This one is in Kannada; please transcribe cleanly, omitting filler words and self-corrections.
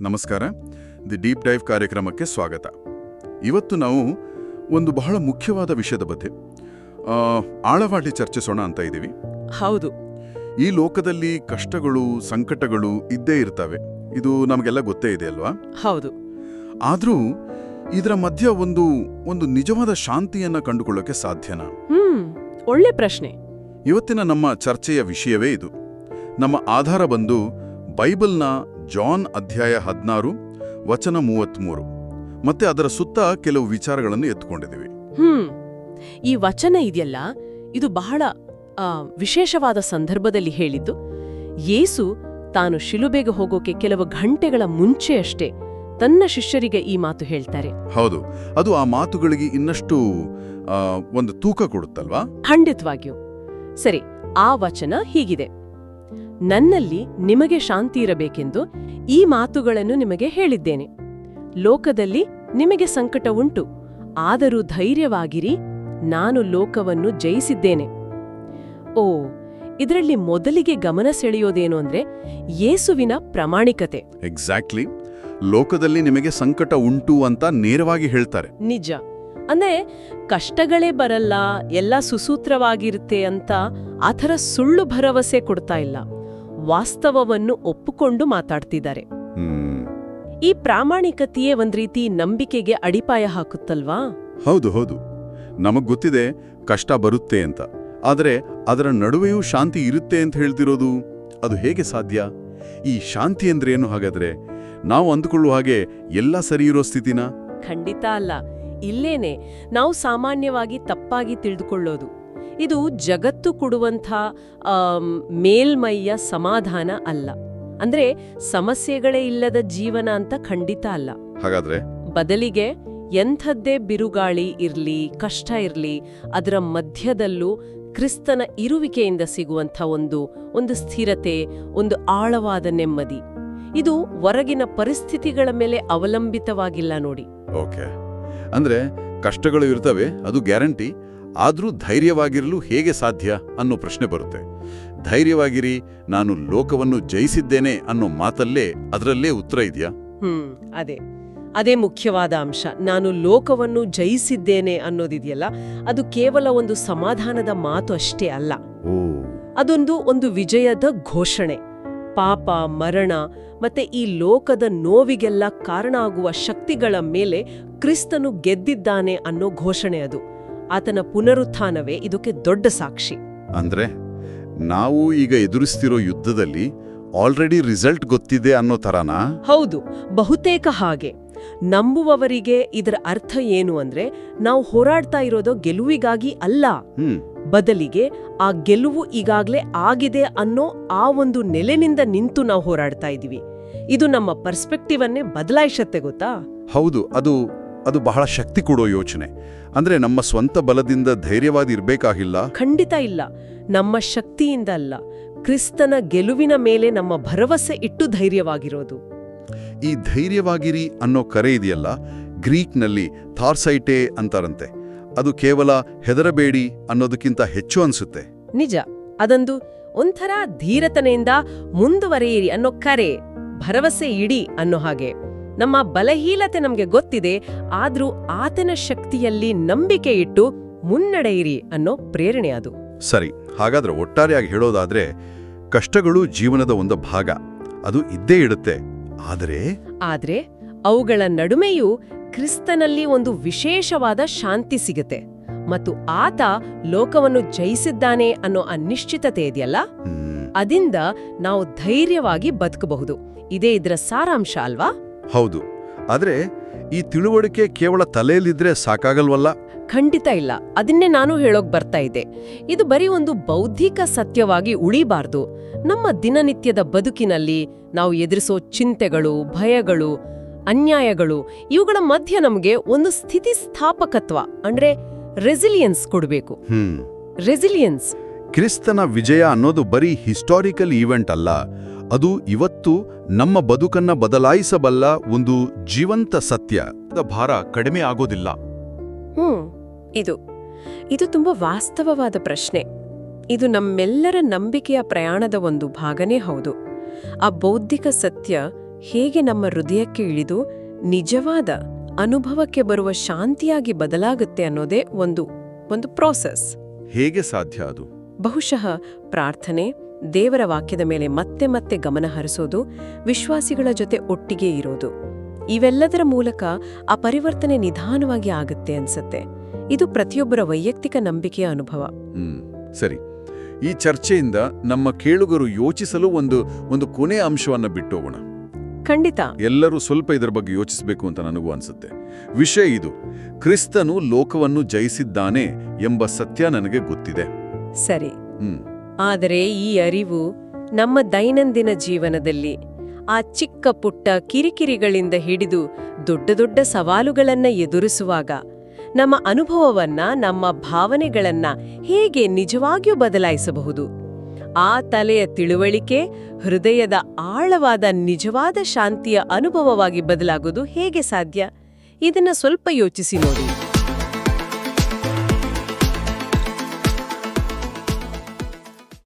ನಮಸ್ಕಾರ. ದಿ ಡೀಪ್ ಡೈವ್ ಕಾರ್ಯಕ್ರಮಕ್ಕೆ ಸ್ವಾಗತ. ಇವತ್ತು ನಾವು ಒಂದು ಬಹಳ ಮುಖ್ಯವಾದ ವಿಷಯದ ಬಗ್ಗೆ ಆಳವಾಗಿ ಚರ್ಚಿಸೋಣ ಅಂತ ಇದ್ದೀವಿ. ಹೌದು. ಈ ಲೋಕದಲ್ಲಿ ಕಷ್ಟಗಳು, ಸಂಕಟಗಳು ಇದ್ದೇ ಇರ್ತವೆ. ಇದು ನಮಗೆಲ್ಲ ಗೊತ್ತೇ ಇದೆ ಅಲ್ವಾ? ಹೌದು. ಆದ್ರೂ ಇದರ ಮಧ್ಯ ಒಂದು ನಿಜವಾದ ಶಾಂತಿಯನ್ನ ಕಂಡುಕೊಳ್ಳೋಕೆ ಸಾಧ್ಯನಾ? ಒಳ್ಳೆ ಪ್ರಶ್ನೆ. ಇವತ್ತಿನ ನಮ್ಮ ಚರ್ಚೆಯ ವಿಷಯವೇ ಇದು. ನಮ್ಮ ಆಧಾರ ಬಂದು ಬೈಬಲ್ನ ಜಾನ್ ಅಧ್ಯಾಯ 16 ವಚನ 33 ಮತ್ತೆ ಅದರ ಸುತ್ತ ಕೆಲವು ವಿಚಾರಗಳನ್ನು ಎತ್ತುಕೊಂಡಿದ್ದೀವಿ. ಈ ವಚನ ಇದೆಯಲ್ಲ, ಇದು ಬಹಳ ವಿಶೇಷವಾದ ಸಂದರ್ಭದಲ್ಲಿ ಹೇಳಿದ್ದು. ಯೇಸು ತಾನು ಶಿಲುಬೆಗೆ ಹೋಗೋಕೆ ಕೆಲವು ಗಂಟೆಗಳ ಮುಂಚೆಯಷ್ಟೇ ತನ್ನ ಶಿಷ್ಯರಿಗೆ ಈ ಮಾತು ಹೇಳ್ತಾರೆ. ಹೌದು, ಅದು ಆ ಮಾತುಗಳಿಗೆ ಇನ್ನಷ್ಟು ಒಂದು ತೂಕ ಕೊಡುತ್ತಲ್ವಾ? ಖಂಡಿತವಾಗಿಯೂ. ಸರಿ, ಆ ವಚನ ಹೀಗಿದೆ: ನನ್ನಲ್ಲಿ ನಿಮಗೆ ಶಾಂತಿ ಇರಬೇಕೆಂದು ಈ ಮಾತುಗಳನ್ನು ನಿಮಗೆ ಹೇಳಿದ್ದೇನೆ. ಲೋಕದಲ್ಲಿ ನಿಮಗೆ ಸಂಕಟ ಉಂಟು, ಆದರೂ ಧೈರ್ಯವಾಗಿರಿ, ನಾನು ಲೋಕವನ್ನು ಜಯಿಸಿದ್ದೇನೆ. ಓ, ಇದರಲ್ಲಿ ಮೊದಲಿಗೆ ಗಮನ ಸೆಳೆಯೋದೇನು ಅಂದ್ರೆ ಯೇಸುವಿನ ಪ್ರಾಮಾಣಿಕತೆ. ಎಕ್ಸಾಕ್ಟ್ಲಿ. ಲೋಕದಲ್ಲಿ ನಿಮಗೆ ಸಂಕಟ ಉಂಟು ಅಂತ ನೇರವಾಗಿ ಹೇಳ್ತಾರೆ. ನಿಜ. ಅಂದ್ರೆ ಕಷ್ಟಗಳೇ ಬರಲ್ಲ, ಎಲ್ಲ ಸುಸೂತ್ರವಾಗಿರುತ್ತೆ ಅಂತ ಆ ಥರ ಸುಳ್ಳು ಭರವಸೆ ಕೊಡ್ತಾ ಇಲ್ಲ. ವಾಸ್ತವವನ್ನು ಒಪ್ಪುಕೊಂಡು ಮಾತಾಡ್ತಿದ್ದಾರೆ. ಈ ಪ್ರಾಮಾಣಿಕತೆಯೇ ಒಂದ್ ರೀತಿ ನಂಬಿಕೆಗೆ ಅಡಿಪಾಯ ಹಾಕುತ್ತಲ್ವಾ? ಹೌದು ಹೌದು. ನಮಗ್ ಗೊತ್ತಿದೆ ಕಷ್ಟ ಬರುತ್ತೆ ಅಂತ, ಆದರೆ ಅದರ ನಡುವೆಯೂ ಶಾಂತಿ ಇರುತ್ತೆ ಅಂತ ಹೇಳ್ತಿರೋದು ಅದು ಹೇಗೆ ಸಾಧ್ಯ? ಈ ಶಾಂತಿ ಅಂದ್ರೆ ಏನು ಹಾಗಾದ್ರೆ? ನಾವು ಅಂದುಕೊಳ್ಳುವ ಹಾಗೆ ಎಲ್ಲ ಸರಿ ಇರೋ ಸ್ಥಿತಿನ? ಖಂಡಿತ ಅಲ್ಲ. ಇಲ್ಲೇನೆ ನಾವು ಸಾಮಾನ್ಯವಾಗಿ ತಪ್ಪಾಗಿ ತಿಳಿದುಕೊಳ್ಳೋದು. ಇದು ಜಗತ್ತು ಕೊಡುವಂಥ ಮೇಲ್ಮೈಯ ಸಮಾಧಾನ ಅಲ್ಲ. ಅಂದ್ರೆ ಸಮಸ್ಯೆಗಳೇ ಇಲ್ಲದ ಜೀವನ ಅಂತ ಖಂಡಿತ ಅಲ್ಲ. ಹಾಗಾದ್ರೆ ಬದಲಿಗೆ ಎಂಥದ್ದೇ ಬಿರುಗಾಳಿ ಇರ್ಲಿ, ಕಷ್ಟ ಇರ್ಲಿ, ಅದರ ಮಧ್ಯದಲ್ಲೂ ಕ್ರಿಸ್ತನ ಇರುವಿಕೆಯಿಂದ ಸಿಗುವಂಥ ಒಂದು ಸ್ಥಿರತೆ, ಒಂದು ಆಳವಾದ ನೆಮ್ಮದಿ. ಇದು ಹೊರಗಿನ ಪರಿಸ್ಥಿತಿಗಳ ಮೇಲೆ ಅವಲಂಬಿತವಾಗಿಲ್ಲ ನೋಡಿ. ಓಕೆ, ಅಂದ್ರೆ ಕಷ್ಟಗಳು ಇರ್ತವೆ, ಅದು ಗ್ಯಾರಂಟಿ. ಆದ್ರೂ ಧೈರ್ಯವಾಗಿರಲು ಹೇಗೆ ಸಾಧ್ಯ ಅನ್ನೋ ಪ್ರಶ್ನೆ ಬರುತ್ತೆ. ಧೈರ್ಯವಾಗಿರಿ, ನಾನು ಲೋಕವನ್ನು ಜಯಿಸಿದ್ದೇನೆ ಅನ್ನೋ ಮಾತಲ್ಲೇ ಅದರಲ್ಲೇ ಉತ್ತರ ಇದೆಯಾ? ಅದೇ ಮುಖ್ಯವಾದ ಅಂಶ. ನಾನು ಲೋಕವನ್ನು ಜಯಿಸಿದ್ದೇನೆ ಅನ್ನೋದಿದೆಯಲ್ಲ, ಅದು ಕೇವಲ ಒಂದು ಸಮಾಧಾನದ ಮಾತು ಅಷ್ಟೇ ಅಲ್ಲ. ಅದೊಂದು ವಿಜಯದ ಘೋಷಣೆ. ಪಾಪ, ಮರಣ ಮತ್ತೆ ಈ ಲೋಕದ ನೋವಿಗೆಲ್ಲ ಕಾರಣ ಆಗುವ ಶಕ್ತಿಗಳ ಮೇಲೆ ಕ್ರಿಸ್ತನು ಗೆದ್ದಿದ್ದಾನೆ ಅನ್ನೋ ಘೋಷಣೆ ಅದು. ಆತನ ಪುನರುತ್ಥಾನವೇ ಇದಕ್ಕೆ ದೊಡ್ಡ ಸಾಕ್ಷಿ. ಅಂದ್ರೆ ನಾವು ಈಗ ಎದುರಿಸ್ತಿರೋ ಯುದ್ಧದಲ್ಲಿ ಆಲ್ರೆಡಿ ರಿಸಲ್ಟ್ ಗೊತ್ತಿದೆ ಅನ್ನೋ ತರನಾ? ಹೌದು, ಬಹುತೇಕ ಹಾಗೆ. ನಂಬುವವರಿಗೆ ಇದರ ಅರ್ಥ ಏನು ಅಂದ್ರೆ, ನಾವು ಹೋರಾಡ್ತಾ ಇರೋದು ಗೆಲುವಿಗಾಗಿ ಅಲ್ಲ, ಬದಲಿಗೆ ಆ ಗೆಲುವು ಈಗಾಗ್ಲೇ ಆಗಿದೆ ಅನ್ನೋ ಆ ಒಂದು ನೆಲೆನಿಂದ ನಿಂತು ನಾವು ಹೋರಾಡ್ತಾ ಇದೀವಿ. ಇದು ನಮ್ಮ ಪರ್ಸ್ಪೆಕ್ಟಿವ್ ಅನ್ನೇ ಬದಲಾಯಿಸತ್ತೆ, ಗೊತ್ತಾ? ಹೌದು, ಅದು ಬಹಳ ಶಕ್ತಿ ಕೊಡೋ ಯೋಚನೆ. ಅಂದ್ರೆ ನಮ್ಮ ಸ್ವಂತ ಬಲದಿಂದ ಧೈರ್ಯವಾದಿ ಇರ್ಬೇಕಾಗಿಲ್ಲ. ಖಂಡಿತ ಇಲ್ಲ. ನಮ್ಮ ಶಕ್ತಿಯಿಂದ ಅಲ್ಲ, ಕ್ರಿಸ್ತನ ಗೆಲುವಿನ ಮೇಲೆ ನಮ್ಮ ಭರವಸೆ ಇಟ್ಟು ಧೈರ್ಯವಾಗಿರೋದು. ಈ ಧೈರ್ಯವಾಗಿರಿ ಅನ್ನೋ ಕರೆ ಇದೆಯಲ್ಲ, ಗ್ರೀಕ್ನಲ್ಲಿ ಥಾರ್ಸೈಟೆ ಅಂತಾರಂತೆ. ಅದು ಕೇವಲ ಹೆದರಬೇಡಿ ಅನ್ನೋದಕ್ಕಿಂತ ಹೆಚ್ಚು ಅನ್ಸುತ್ತೆ. ನಿಜ. ಅದೊಂದು ಒಂಥರ ಧೀರತನೆಯಿಂದ ಮುಂದುವರಿಯಿರಿ ಅನ್ನೋ ಕರೆ, ಭರವಸೆ ಇಡಿ ಅನ್ನೋ ಹಾಗೆ. ನಮ್ಮ ಬಲಹೀನತೆ ನಮ್ಗೆ ಗೊತ್ತಿದೆ, ಆದ್ರೂ ಆತನ ಶಕ್ತಿಯಲ್ಲಿ ನಂಬಿಕೆ ಇಟ್ಟು ಮುನ್ನಡೆಯಿರಿ ಅನ್ನೋ ಪ್ರೇರಣೆ ಅದು. ಸರಿ, ಹಾಗಾದ್ರೆ ಒಟ್ಟಾರೆಯಾಗಿ ಹೇಳೋದಾದ್ರೆ ಕಷ್ಟಗಳು ಜೀವನದ ಒಂದು ಭಾಗ, ಅದು ಇದ್ದೇ ಇಡುತ್ತೆ. ಆದ್ರೆ ಅವುಗಳ ನಡುಮೆಯೂ ಕ್ರಿಸ್ತನಲ್ಲಿ ಒಂದು ವಿಶೇಷವಾದ ಶಾಂತಿ ಸಿಗುತ್ತೆ. ಮತ್ತು ಆತ ಲೋಕವನ್ನು ಜಯಿಸಿದ್ದಾನೆ ಅನ್ನೋ ಅನಿಶ್ಚಿತತೆ ಇದೆಯಲ್ಲ, ಅದಿಂದ ನಾವು ಧೈರ್ಯವಾಗಿ ಬದುಕಬಹುದು. ಇದೇ ಇದರ ಸಾರಾಂಶ ಅಲ್ವಾ? ಹೌದು. ಆದ್ರೆ ಈ ತಿಳುವಳಿಕೆ ಕೇವಲ ತಲೆಯಲ್ಲಿದ್ರೆ ಸಾಕಾಗಲ್ವಲ್ಲ? ಖಂಡಿತ ಇಲ್ಲ. ಅದನ್ನೇ ನಾನು ಹೇಳೋಕ್ ಬರ್ತಾ ಇದ್ದೆ. ಇದು ಬರೀ ಒಂದು ಬೌದ್ಧಿಕ ಸತ್ಯವಾಗಿ ಉಳಿಬಾರ್ದು. ನಮ್ಮ ದಿನನಿತ್ಯದ ಬದುಕಿನಲ್ಲಿ ನಾವು ಎದುರಿಸೋ ಚಿಂತೆಗಳು, ಭಯಗಳು, ಅನ್ಯಾಯಗಳು, ಇವುಗಳ ಮಧ್ಯ ನಮಗೆ ಒಂದು ಸ್ಥಿತಿಸ್ಥಾಪಕತ್ವ ಅಂದ್ರೆ ರೆಸಿಲಿಯನ್ಸ್ ಕೊಡಬೇಕು. ರೆಸಿಲಿಯನ್ಸ್. ಕ್ರಿಸ್ತನ ವಿಜಯ ಅನ್ನೋದು ಬರೀ ಹಿಸ್ಟಾರಿಕಲ್ ಈವೆಂಟ್ ಅಲ್ಲ, ಅದು ಇವತ್ತು ನಮ್ಮ ಬದುಕನ್ನ ಬದಲಾಯಿಸಬಲ್ಲ ಒಂದು ಜೀವಂತ ಸತ್ಯ. ಭಾರ ಕಡಿಮೆ ಆಗೋದಿಲ್ಲ. ಇದು ತುಂಬಾ ವಾಸ್ತವವಾದ ಪ್ರಶ್ನೆ. ಇದು ನಮ್ಮೆಲ್ಲರ ನಂಬಿಕೆಯ ಪ್ರಯಾಣದ ಒಂದು ಭಾಗನೇ ಹೌದು. ಆ ಬೌದ್ಧಿಕ ಸತ್ಯ ಹೇಗೆ ನಮ್ಮ ಹೃದಯಕ್ಕೆ ಇಳಿದು ನಿಜವಾದ ಅನುಭವಕ್ಕೆ ಬರುವ ಶಾಂತಿಯಾಗಿ ಬದಲಾಗುತ್ತೆ ಅನ್ನೋದೇ ಒಂದು ಪ್ರೋಸೆಸ್. ಹೇಗೆ ಸಾಧ್ಯ ಅದು? ಬಹುಶಃ ಪ್ರಾರ್ಥನೆ, ದೇವರ ವಾಕ್ಯದ ಮೇಲೆ ಮತ್ತೆ ಮತ್ತೆ ಗಮನ ಹರಿಸೋದು, ವಿಶ್ವಾಸಿಗಳ ಜೊತೆ ಒಟ್ಟಿಗೆ ಇರೋದು, ಇವೆಲ್ಲದರ ಮೂಲಕ ಆ ಪರಿವರ್ತನೆ ನಿಧಾನವಾಗಿ ಆಗುತ್ತೆ ಅನ್ಸತ್ತೆ. ಇದು ಪ್ರತಿಯೊಬ್ಬರ ವೈಯಕ್ತಿಕ ನಂಬಿಕೆಯ ಅನುಭವ. ಸರಿ, ಈ ಚರ್ಚೆಯಿಂದ ನಮ್ಮ ಕೇಳುಗರು ಯೋಚಿಸಲು ಒಂದು ಕೊನೆ ಅಂಶವನ್ನ ಬಿಟ್ಟೋಗೋಣ. ಖಂಡಿತ. ಎಲ್ಲರೂ ಸ್ವಲ್ಪ ಇದರ ಬಗ್ಗೆ ಯೋಚಿಸಬೇಕು ಅಂತ ನನಗೂ ಅನ್ಸುತ್ತೆ. ವಿಷಯ ಇದು: ಕ್ರಿಸ್ತನು ಲೋಕವನ್ನು ಜಯಿಸಿದ್ದಾನೆ ಎಂಬ ಸತ್ಯ ನನಗೆ ಗೊತ್ತಿದೆ. ಸರಿ. ಆದರೆ ಈ ಅರಿವು ನಮ್ಮ ದೈನಂದಿನ ಜೀವನದಲ್ಲಿ ಆ ಚಿಕ್ಕ ಪುಟ್ಟ ಕಿರಿಕಿರಿಗಳಿಂದ ಹಿಡಿದು ದೊಡ್ಡ ದೊಡ್ಡ ಸವಾಲುಗಳನ್ನ ಎದುರಿಸುವಾಗ ನಮ್ಮ ಅನುಭವವನ್ನ, ನಮ್ಮ ಭಾವನೆಗಳನ್ನ ಹೇಗೆ ನಿಜವಾಗಿಯೂ ಬದಲಾಯಿಸಬಹುದು? ಆ ತಲೆಯ ತಿಳುವಳಿಕೆ ಹೃದಯದ ಆಳವಾದ ನಿಜವಾದ ಶಾಂತಿಯ ಅನುಭವವಾಗಿ ಬದಲಾಗೋದು ಹೇಗೆ ಸಾಧ್ಯ? ಇದನ್ನ ಸ್ವಲ್ಪ ಯೋಚಿಸಿ ನೋಡಿ.